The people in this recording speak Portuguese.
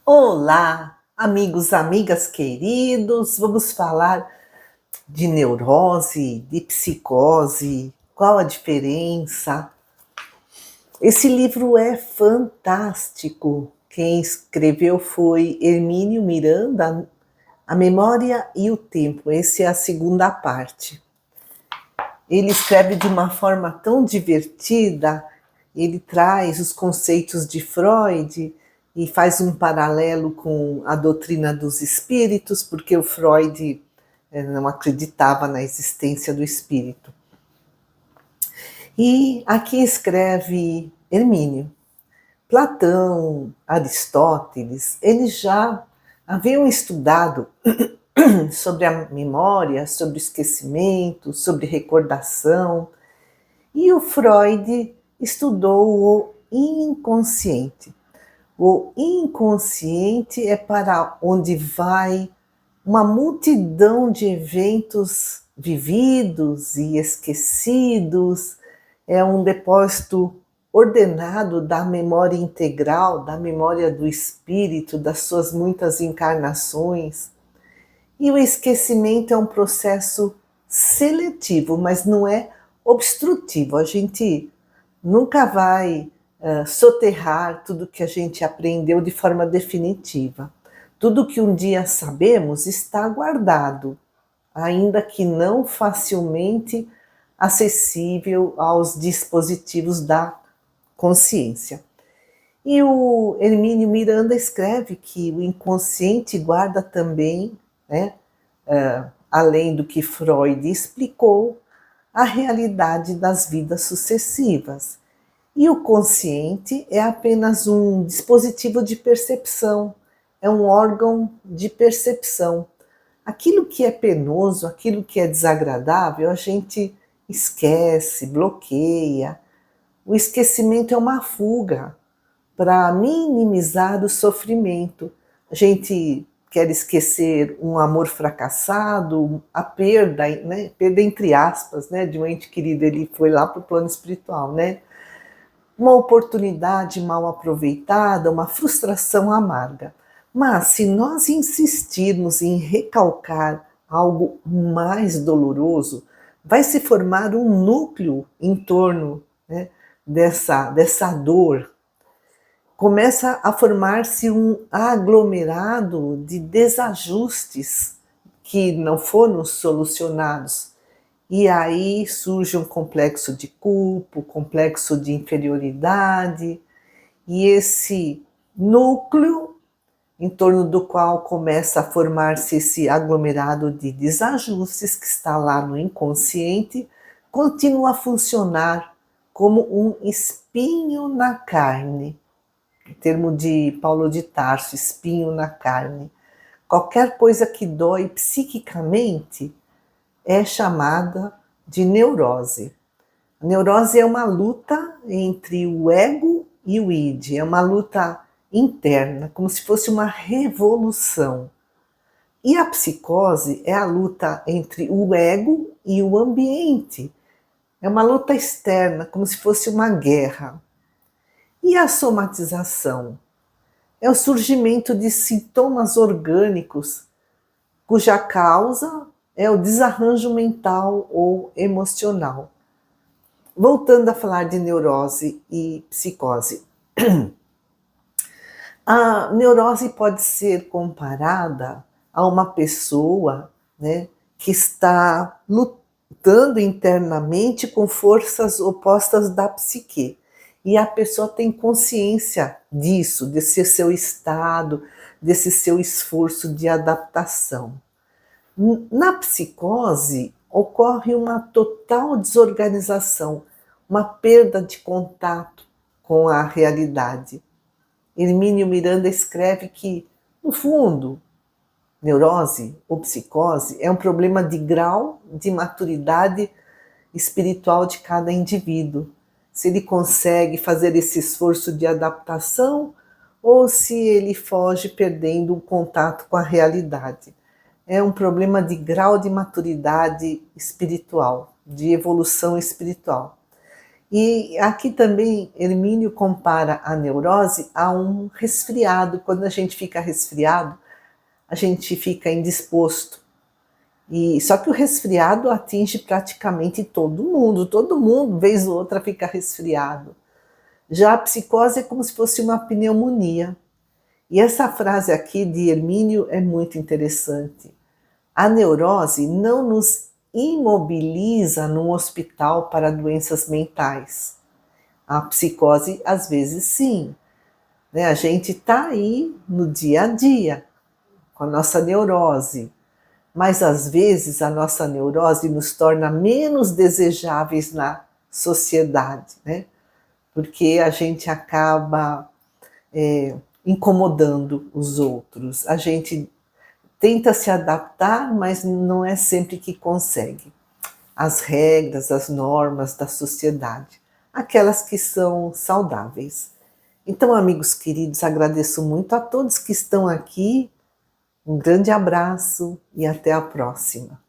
Olá, amigos, amigas queridos, vamos falar de neurose, de psicose, qual a diferença? Esse livro é fantástico. Quem escreveu foi Hermínio Miranda, A Memória e o Tempo. Essa é a segunda parte. Ele escreve de uma forma tão divertida, ele traz os conceitos de Freud e faz um paralelo com a doutrina dos espíritos, porque o Freud não acreditava na existência do espírito. E aqui escreve Hermínio. Platão, Aristóteles, eles já haviam estudado sobre a memória, sobre o esquecimento, sobre recordação. E o Freud estudou o inconsciente. O inconsciente é para onde vai uma multidão de eventos vividos e esquecidos, é um depósito ordenado da memória integral, da memória do espírito, das suas muitas encarnações. E o esquecimento é um processo seletivo, mas não é obstrutivo. A gente nunca vai soterrar tudo que a gente aprendeu de forma definitiva. Tudo que um dia sabemos está guardado, ainda que não facilmente acessível aos dispositivos da consciência. E o Hermínio Miranda escreve que o inconsciente guarda também, né, além do que Freud explicou, a realidade das vidas sucessivas. E o consciente é apenas um dispositivo de percepção, é um órgão de percepção. Aquilo que é penoso, aquilo que é desagradável, a gente esquece, bloqueia. O esquecimento é uma fuga para minimizar o sofrimento. A gente quer esquecer um amor fracassado, a perda, né? Perda entre aspas, né? De um ente querido, ele foi lá para o plano espiritual, né? Uma oportunidade mal aproveitada, uma frustração amarga. Mas se nós insistirmos em recalcar algo mais doloroso, vai se formar um núcleo em torno, né, dessa dor. Começa a formar-se um aglomerado de desajustes que não foram solucionados. E aí surge um complexo de culpa, complexo de inferioridade, e esse núcleo em torno do qual começa a formar-se esse aglomerado de desajustes que está lá no inconsciente, continua a funcionar como um espinho na carne. O termo de Paulo de Tarso, espinho na carne. Qualquer coisa que dói psiquicamente é chamada de neurose. A neurose é uma luta entre o ego e o id, é uma luta interna, como se fosse uma revolução. E a psicose é a luta entre o ego e o ambiente, é uma luta externa, como se fosse uma guerra. E a somatização? É o surgimento de sintomas orgânicos cuja causa é o desarranjo mental ou emocional. Voltando a falar de neurose e psicose. A neurose pode ser comparada a uma pessoa, né, que está lutando internamente com forças opostas da psique. E a pessoa tem consciência disso, desse seu estado, desse seu esforço de adaptação. Na psicose, ocorre uma total desorganização, uma perda de contato com a realidade. Hermínio Miranda escreve que, no fundo, neurose ou psicose é um problema de grau de maturidade espiritual de cada indivíduo. Se ele consegue fazer esse esforço de adaptação ou se ele foge perdendo o contato com a realidade. É um problema de grau de maturidade espiritual, de evolução espiritual. E aqui também Hermínio compara a neurose a um resfriado. Quando a gente fica resfriado, a gente fica indisposto. E só que o resfriado atinge praticamente todo mundo, vez ou outra, fica resfriado. Já a psicose é como se fosse uma pneumonia. E essa frase aqui de Hermínio é muito interessante. A neurose não nos imobiliza num hospital para doenças mentais. A psicose, às vezes, sim. Né? A gente está aí no dia a dia, com a nossa neurose. Mas, às vezes, a nossa neurose nos torna menos desejáveis na sociedade, né? Porque a gente acaba incomodando os outros. A gente tenta se adaptar, mas não é sempre que consegue. As regras, as normas da sociedade, aquelas que são saudáveis. Então, amigos queridos, agradeço muito a todos que estão aqui. Um grande abraço e até a próxima.